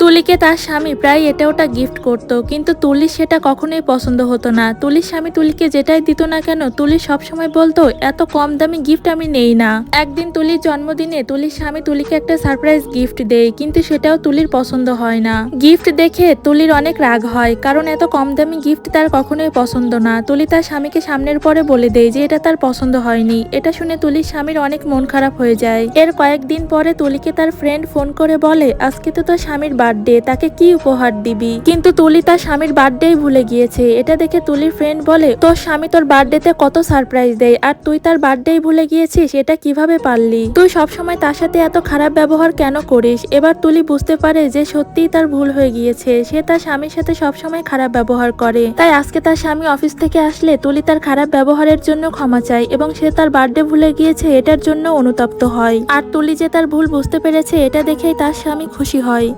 তুলিকে তার স্বামী প্রায় এটা ওটা গিফট করত, কিন্তু তুলির সেটা কখনোই পছন্দ হতো না। তুলির স্বামী তুলিকে যেটাই দিত না কেন, তুলি সবসময় বলতো এত কম দামি গিফট আমি নেই না। একদিন তুলির জন্মদিনে তুলির স্বামী তুলিকে একটা সারপ্রাইজ গিফট দেয়, কিন্তু সেটাও তুলির পছন্দ হয় না। গিফট দেখে তুলির অনেক রাগ হয়, কারণ এত কম দামি গিফট তার কখনোই পছন্দ না। তুলি তার স্বামীকে সামনের পরে বলে দেয় যে এটা তার পছন্দ হয়নি। এটা শুনে তুলির স্বামীর অনেক মন খারাপ হয়ে যায়। এর কয়েকদিন পরে তুলিকে তার ফ্রেন্ড ফোন করে বলে, আজকে তো তোর স্বামীর বার্থডে, তাকে কি উপহার দিবি? কিন্তু তুলি তার স্বামীর বার্থডেই ভুলে গিয়েছে। এটা দেখে তুলির ফ্রেন্ড বলে, তোর স্বামী তোর বার্থডেতে কত সারপ্রাইজ দেয়, আর তুই তার বার্থডেই ভুলে গিয়েছিস, এটা কিভাবে পারলি? তুই সবসময় তার সাথে এত খারাপ ব্যবহার কেন করিস? এবার তুলি বুঝতে পারে যে সত্যিই তার ভুল হয়ে গিয়েছে, সে তার স্বামীর সাথে সবসময় খারাপ ব্যবহার করে। তাই আজকে তার স্বামী অফিস থেকে আসলে তুলি তার খারাপ ব্যবহারের জন্য ক্ষমা চায়, এবং সে তার বার্থডে ভুলে গিয়েছে এটার জন্য অনুতপ্ত হয়। আর তুলি যে তার ভুল বুঝতে পেরেছে এটা দেখেই তার স্বামী খুশি হয়।